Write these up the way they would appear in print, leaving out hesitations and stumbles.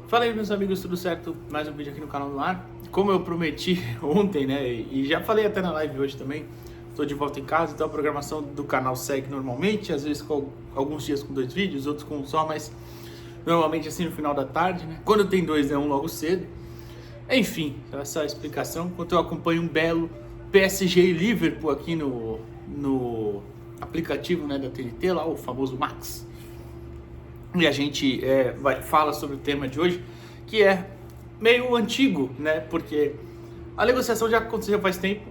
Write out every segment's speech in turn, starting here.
Fala aí, meus amigos, tudo certo? Mais um vídeo aqui no canal do ar. Como eu prometi ontem, né, e já falei até na live hoje também, estou de volta em casa, então a programação do canal segue normalmente, às vezes com alguns dias com 2 vídeos, outros com um só, mas normalmente assim no final da tarde, né? Quando tem 2 é um logo cedo. Enfim, essa é a explicação. Enquanto eu acompanho um belo PSG e Liverpool aqui no aplicativo, né, da TNT, lá o famoso Max. E a gente fala sobre o tema de hoje, que é meio antigo, né? Porque a negociação já aconteceu faz tempo.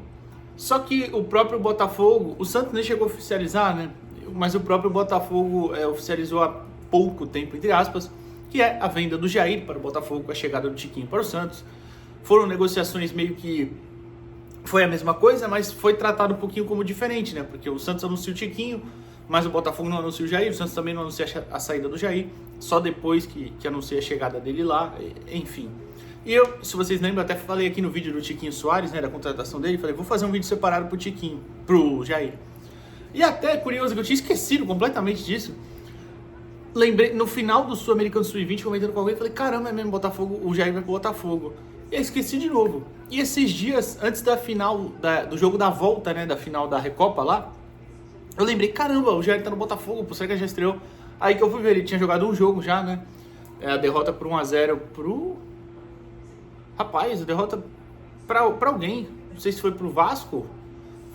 Só que o próprio Botafogo, o Santos nem chegou a oficializar, né? Mas o próprio Botafogo oficializou há pouco tempo, entre aspas, que é a venda do Jair para o Botafogo, a chegada do Tiquinho para o Santos. Foram negociações meio que foi a mesma coisa, mas foi tratado um pouquinho como diferente, né? Porque o Santos anunciou o Tiquinho, mas o Botafogo não anuncia o Jair, o Santos também não anuncia a saída do Jair, só depois que anuncia a chegada dele lá, enfim. E eu, se vocês lembram, até falei aqui no vídeo do Tiquinho Soares, né, da contratação dele, falei, vou fazer um vídeo separado pro Jair. E até, curioso, que eu tinha esquecido completamente disso, lembrei, no final do Sul-Americano Sub-20, comentando com alguém, falei, caramba, é mesmo Botafogo, o Jair vai pro Botafogo. E eu esqueci de novo. E esses dias, antes da final, do jogo da volta, né, da final da Recopa lá, eu lembrei, caramba, o Jair tá no Botafogo, pô, será que já estreou? Aí que eu fui ver, ele tinha jogado um jogo já, né? A derrota por 1-0 pro... Rapaz, a derrota pra alguém. Não sei se foi pro Vasco,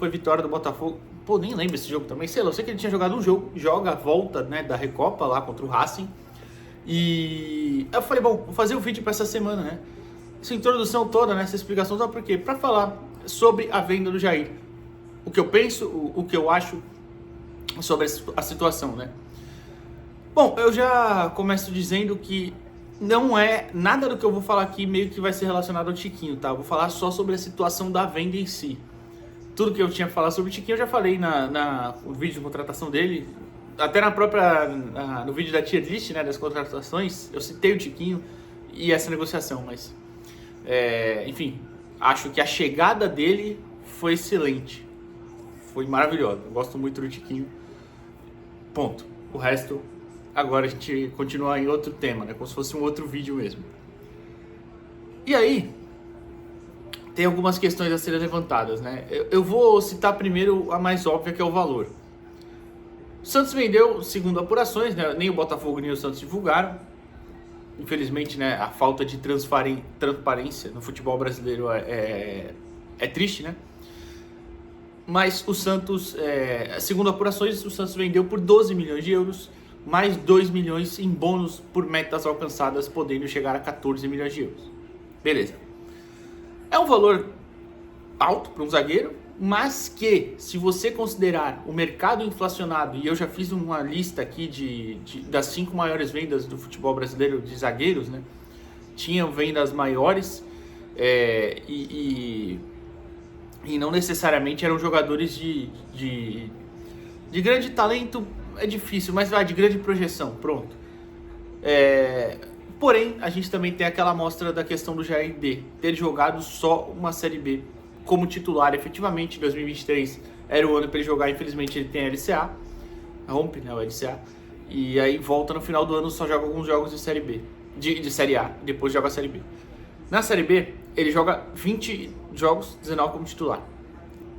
foi vitória do Botafogo. Pô, nem lembro esse jogo também. Sei lá, eu sei que ele tinha jogado um jogo, joga a volta, né, da Recopa lá contra o Racing. E eu falei, bom, vou fazer o vídeo pra essa semana, né? Essa introdução toda, né, essa explicação toda, por quê? Pra falar sobre a venda do Jair. O que eu penso, o que eu acho sobre a situação, né? Bom, eu já começo dizendo que não é nada do que eu vou falar aqui meio que vai ser relacionado ao Tiquinho, tá? Eu vou falar só sobre a situação da venda em si. Tudo que eu tinha falado sobre o Tiquinho eu já falei no vídeo de contratação dele, até no vídeo da tier list, né, das contratações, eu citei o Tiquinho e essa negociação, mas enfim, acho que a chegada dele foi excelente, foi maravilhosa, eu gosto muito do Tiquinho. Ponto. O resto, agora a gente continua em outro tema, né? Como se fosse um outro vídeo mesmo. E aí, tem algumas questões a serem levantadas, né? Eu vou citar primeiro a mais óbvia, que é o valor. O Santos vendeu, segundo apurações, né? Nem o Botafogo nem o Santos divulgaram. Infelizmente, né? A falta de transparência no futebol brasileiro é triste, né? Mas o Santos, segundo apurações, o Santos vendeu por 12 milhões de euros, mais 2 milhões em bônus por metas alcançadas, podendo chegar a 14 milhões de euros. Beleza. É um valor alto para um zagueiro, mas que, se você considerar o mercado inflacionado, e eu já fiz uma lista aqui das 5 maiores vendas do futebol brasileiro de zagueiros, né? Tinham vendas maiores e não necessariamente eram jogadores de grande talento, é difícil, mas de grande projeção, pronto. Porém, a gente também tem aquela amostra da questão do Jair ter jogado só uma Série B como titular efetivamente. Em 2023 era o ano para ele jogar, infelizmente ele tem a LCA, rompe, né, o LCA, e aí volta no final do ano, só joga alguns jogos de Série B, de Série A, depois joga a Série B. Na Série B, ele joga 20 jogos, 19 como titular.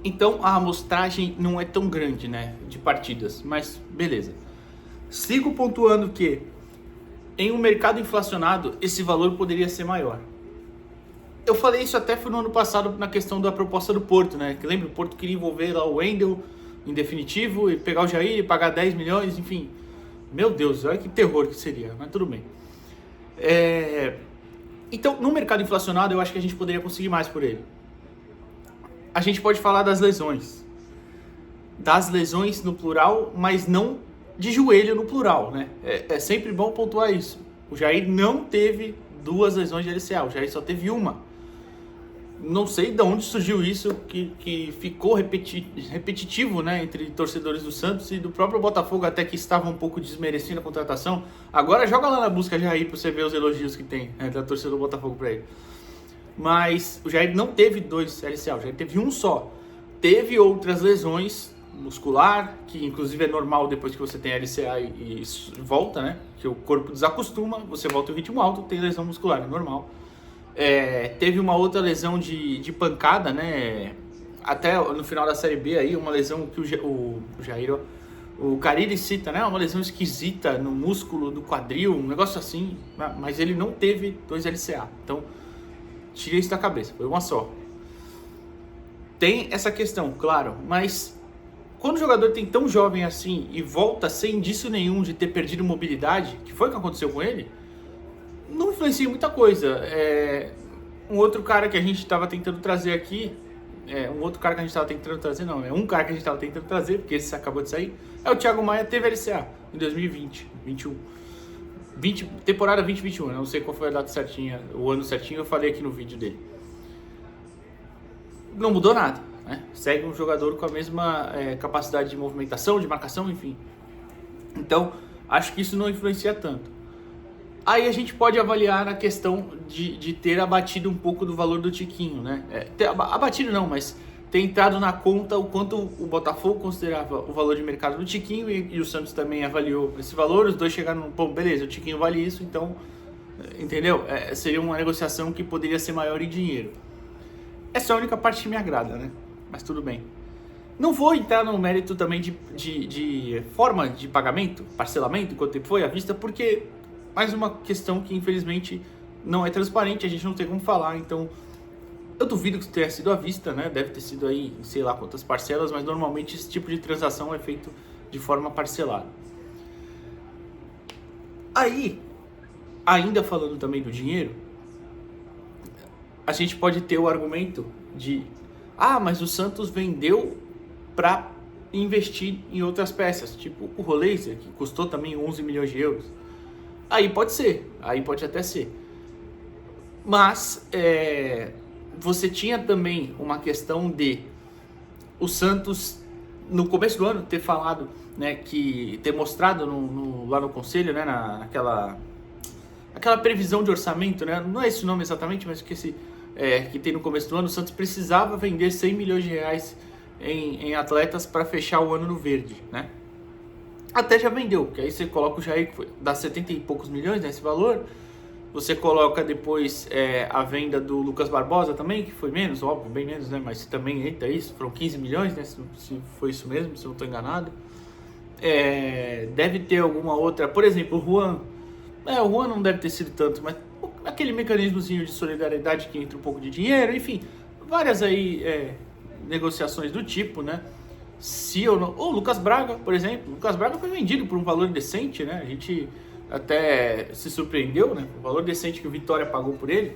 Então a amostragem não é tão grande, né, de partidas, mas beleza. Sigo pontuando que em um mercado inflacionado, esse valor poderia ser maior. Eu falei isso até foi no ano passado na questão da proposta do Porto, né? Que lembra, o Porto queria envolver lá o Wendel em definitivo e pegar o Jair e pagar 10 milhões, enfim. Meu Deus, olha que terror que seria, mas tudo bem. Então, no mercado inflacionado, eu acho que a gente poderia conseguir mais por ele. A gente pode falar das lesões. Das lesões no plural, mas não de joelho no plural, né? É sempre bom pontuar isso. O Jair não teve 2 lesões de LCA, o Jair só teve uma. Não sei de onde surgiu isso, que ficou repetitivo, né, entre torcedores do Santos e do próprio Botafogo, até que estava um pouco desmerecendo a contratação. Agora joga lá na busca Jair para você ver os elogios que tem, né, da torcida do Botafogo para ele. Mas o Jair não teve 2 LCA, o Jair teve um só. Teve outras lesões muscular, que inclusive é normal depois que você tem LCA e volta, né? Que o corpo desacostuma, você volta em ritmo alto, tem lesão muscular, é normal. Teve uma outra lesão de pancada, né? Até no final da Série B aí, uma lesão que o Carille cita, né? Uma lesão esquisita no músculo do quadril, um negócio assim, mas ele não teve 2 LCA. Então, tirei isso da cabeça, foi uma só. Tem essa questão, claro, mas quando o jogador tem tão jovem assim e volta sem indício nenhum de ter perdido mobilidade, que foi o que aconteceu com ele, não influencia muita coisa. Um outro cara que a gente estava tentando trazer aqui, um cara que a gente estava tentando trazer, porque esse acabou de sair, é o Thiago Maia, teve LCA em 2020, 21. Temporada 2021, eu não sei qual foi a data certinha, o ano certinho, eu falei aqui no vídeo dele. Não mudou nada, né? Segue um jogador com a mesma capacidade de movimentação, de marcação, enfim. Então, acho que isso não influencia tanto. Aí a gente pode avaliar a questão de ter abatido um pouco do valor do Tiquinho, né? Abatido não, mas ter entrado na conta o quanto o Botafogo considerava o valor de mercado do Tiquinho e o Santos também avaliou esse valor. Os dois chegaram no ponto, beleza, o Tiquinho vale isso, então, entendeu? Seria uma negociação que poderia ser maior em dinheiro. Essa é a única parte que me agrada, né? Mas tudo bem. Não vou entrar no mérito também de forma de pagamento, parcelamento, quanto tempo foi à vista, porque mais uma questão que infelizmente não é transparente, a gente não tem como falar, então eu duvido que tenha sido à vista, né? Deve ter sido aí, sei lá quantas parcelas, mas normalmente esse tipo de transação é feito de forma parcelada. Aí, ainda falando também do dinheiro, a gente pode ter o argumento de mas o Santos vendeu para investir em outras peças, tipo o Roleiser, que custou também 11 milhões de euros. Aí pode ser, aí pode até ser. Mas você tinha também uma questão de o Santos, no começo do ano, ter falado, né, ter mostrado lá no conselho, né, aquela previsão de orçamento, né, não é esse o nome exatamente, mas que tem no começo do ano, o Santos precisava vender 100 milhões de reais em atletas para fechar o ano no verde, né? Até já vendeu, que aí você coloca o Jair, que dá 70 e poucos milhões, né, esse valor. Você coloca depois a venda do Lucas Barbosa também, que foi menos, óbvio, bem menos, né? Mas também entra isso, foram 15 milhões, né? Se foi isso mesmo, se eu não estou enganado. Deve ter alguma outra, por exemplo, o Juan. O Juan não deve ter sido tanto, mas aquele mecanismozinho de solidariedade que entra um pouco de dinheiro, enfim, várias aí negociações do tipo, né? Se ou não. O Lucas Braga, por exemplo. O Lucas Braga foi vendido por um valor decente, né? A gente até se surpreendeu, né? O valor decente que o Vitória pagou por ele.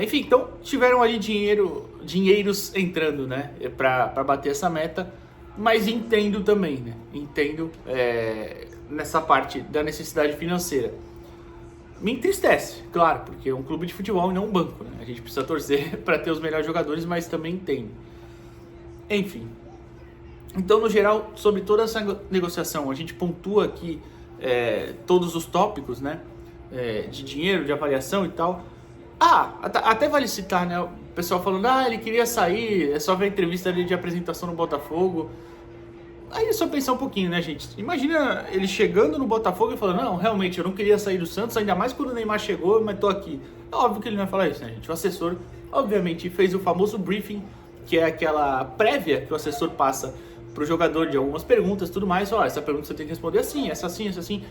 Enfim, então tiveram ali dinheiros entrando, né? Para bater essa meta. Mas entendo também, né? Entendo nessa parte da necessidade financeira. Me entristece, claro, porque é um clube de futebol e não um banco, né? A gente precisa torcer para ter os melhores jogadores, mas também entendo. Enfim. Então, no geral, sobre toda essa negociação, a gente pontua aqui todos os tópicos, né? De dinheiro, de avaliação e tal. Até vale citar, né? O pessoal falando, ele queria sair, é só ver a entrevista ali de apresentação no Botafogo. Aí é só pensar um pouquinho, né, gente? Imagina ele chegando no Botafogo e falando, não, realmente, eu não queria sair do Santos, ainda mais quando o Neymar chegou, mas tô aqui. É óbvio que ele não vai falar isso, né, gente? O assessor, obviamente, fez o famoso briefing, que é aquela prévia que o assessor passa pro jogador de algumas perguntas e tudo mais. Essa pergunta você tem que responder assim, essa assim, essa assim.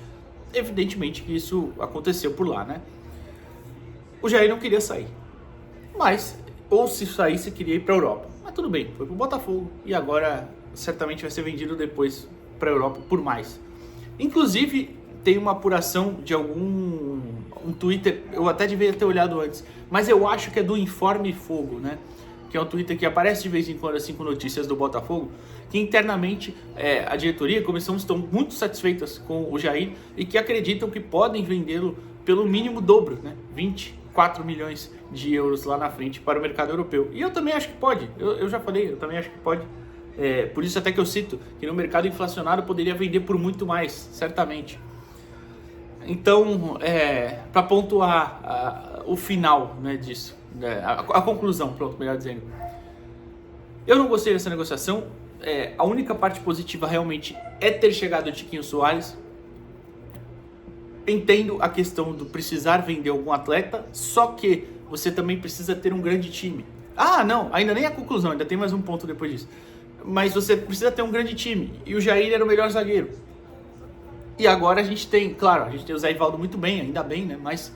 Evidentemente que isso aconteceu por lá, né? O Jair não queria sair. Mas, ou se saísse, queria ir pra Europa. Mas tudo bem, foi pro Botafogo e agora certamente vai ser vendido depois para a Europa por mais. Inclusive, tem uma apuração de um Twitter, eu até devia ter olhado antes, mas eu acho que é do Informe Fogo, né? Que é um Twitter que aparece de vez em quando assim com notícias do Botafogo, que internamente a diretoria e a comissão estão muito satisfeitas com o Jair e que acreditam que podem vendê-lo pelo mínimo dobro, né? 24 milhões de euros lá na frente para o mercado europeu. E eu também acho que pode, eu já falei, eu também acho que pode. Por isso até que eu cito que no mercado inflacionário poderia vender por muito mais, certamente. Então, para pontuar o final, né, disso, a conclusão, pronto, melhor dizendo. Eu não gostei dessa negociação, a única parte positiva realmente é ter chegado o Tiquinho Soares. Entendo a questão do precisar vender algum atleta, só que você também precisa ter um grande time. Ah, não, ainda nem a conclusão, ainda tem mais um ponto depois disso. Mas você precisa ter um grande time, e o Jair era o melhor zagueiro. E agora a gente tem, claro, a gente tem o Zé Ivaldo muito bem, ainda bem, né? Mas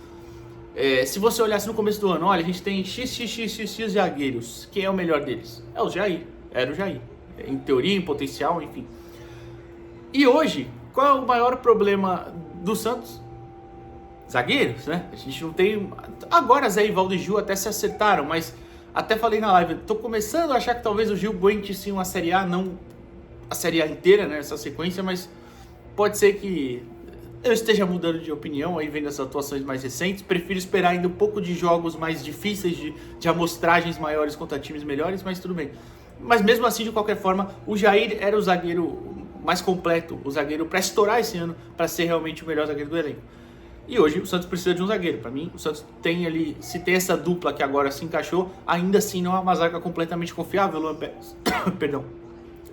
se você olhasse no começo do ano, olha, a gente tem x zagueiros, quem é o melhor deles? É o Jair, era o Jair. Em teoria, em potencial, enfim. E hoje, qual é o maior problema do Santos? Zagueiros, né? A gente não tem... Agora Zé Ivaldo e Gil até se acertaram, mas até falei na live, tô começando a achar que talvez o Gil aguente sim uma Série A, não a Série A inteira, né? Essa sequência, mas pode ser que eu esteja mudando de opinião aí vendo as atuações mais recentes. Prefiro esperar ainda um pouco de jogos mais difíceis, de amostragens maiores contra times melhores, mas tudo bem. Mas mesmo assim, de qualquer forma, o Jair era o zagueiro mais completo, o zagueiro para estourar esse ano, para ser realmente o melhor zagueiro do elenco. E hoje o Santos precisa de um zagueiro. Para mim, o Santos tem ali, se tem essa dupla que agora se encaixou, ainda assim não é uma zaga completamente confiável. O Luan Pérez, perdão,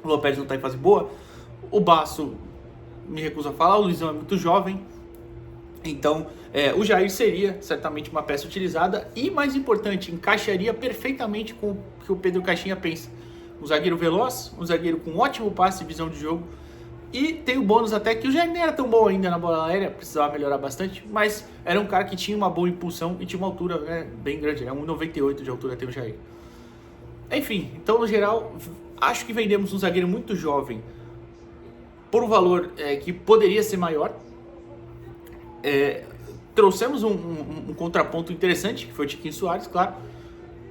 o Luan Pérez não está em fase boa. O Basso, me recuso a falar, o Luizão é muito jovem. Então, o Jair seria certamente uma peça utilizada e, mais importante, encaixaria perfeitamente com o que o Pedro Caixinha pensa. Um zagueiro veloz, um zagueiro com ótimo passe e visão de jogo. E tem o bônus até que o Jair nem era tão bom ainda na bola aérea, precisava melhorar bastante, mas era um cara que tinha uma boa impulsão e tinha uma altura, né, bem grande, 1,98 de altura tem o Jair. Enfim, então no geral, acho que vendemos um zagueiro muito jovem por um valor que poderia ser maior. Trouxemos um contraponto interessante, que foi o Tiquinho Soares, claro,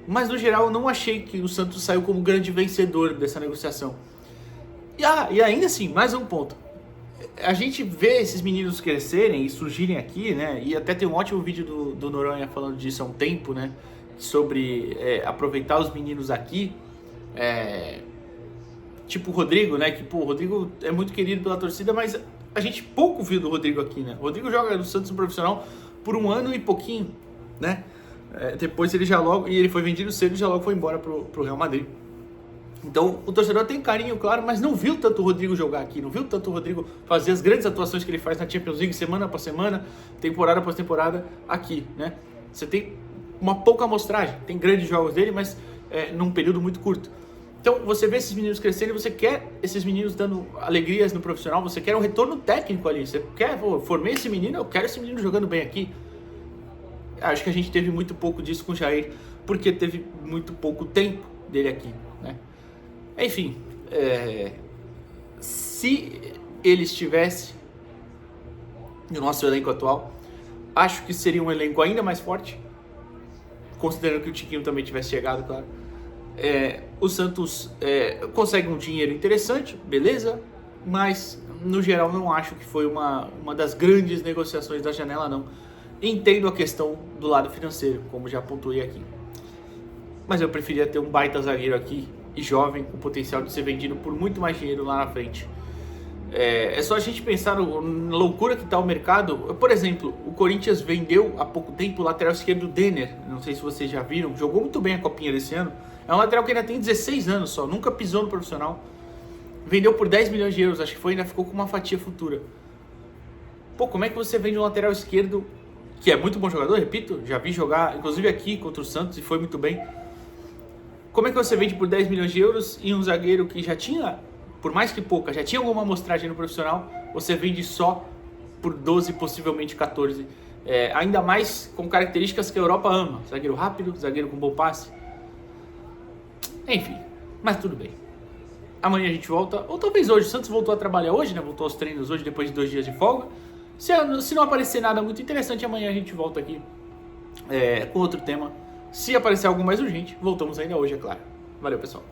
mas no geral eu não achei que o Santos saiu como grande vencedor dessa negociação. E ainda assim, mais um ponto. A gente vê esses meninos crescerem e surgirem aqui, né? E até tem um ótimo vídeo do Noronha falando disso há um tempo, né? Sobre aproveitar os meninos aqui. Tipo o Rodrigo, né? Que, pô, o Rodrigo é muito querido pela torcida, mas a gente pouco viu do Rodrigo aqui, né? O Rodrigo joga no Santos no profissional por 1 ano e pouquinho, né? Depois ele ele foi vendido cedo e já logo foi embora pro Real Madrid. Então o torcedor tem carinho, claro, mas não viu tanto o Rodrigo jogar aqui, não viu tanto o Rodrigo fazer as grandes atuações que ele faz na Champions League semana após semana, temporada após temporada aqui, né? Você tem uma pouca amostragem, tem grandes jogos dele, mas num período muito curto. Então você vê esses meninos crescerem, você quer esses meninos dando alegrias no profissional, você quer um retorno técnico ali, você quer, formei esse menino, eu quero esse menino jogando bem aqui. Acho que a gente teve muito pouco disso com o Jair, porque teve muito pouco tempo dele aqui, né? Enfim, se ele estivesse no nosso elenco atual, acho que seria um elenco ainda mais forte, considerando que o Tiquinho também tivesse chegado, claro. O Santos consegue um dinheiro interessante, beleza, mas no geral não acho que foi uma das grandes negociações da janela, não. Entendo a questão do lado financeiro, como já pontuei aqui, mas eu preferia ter um baita zagueiro aqui e jovem, com potencial de ser vendido por muito mais dinheiro lá na frente. É só a gente pensar na loucura que está o mercado. Por exemplo, o Corinthians vendeu há pouco tempo o lateral esquerdo Denner, não sei se vocês já viram, jogou muito bem a Copinha desse ano. É um lateral que ainda tem 16 anos só, nunca pisou no profissional. Vendeu por 10 milhões de euros, acho que foi, ainda ficou com uma fatia futura. Pô, como é que você vende um lateral esquerdo, que é muito bom jogador, repito, já vi jogar, inclusive aqui contra o Santos e foi muito bem. Como é que você vende por 10 milhões de euros e um zagueiro que já tinha, por mais que pouca, já tinha alguma amostragem no profissional, você vende só por 12, possivelmente 14. Ainda mais com características que a Europa ama. Zagueiro rápido, zagueiro com bom passe. Enfim, mas tudo bem. Amanhã a gente volta, ou talvez hoje. O Santos voltou a trabalhar hoje, né? Voltou aos treinos hoje, depois de 2 dias de folga. Se não aparecer nada muito interessante, amanhã a gente volta aqui com outro tema. Se aparecer algo mais urgente, voltamos ainda hoje, é claro. Valeu, pessoal.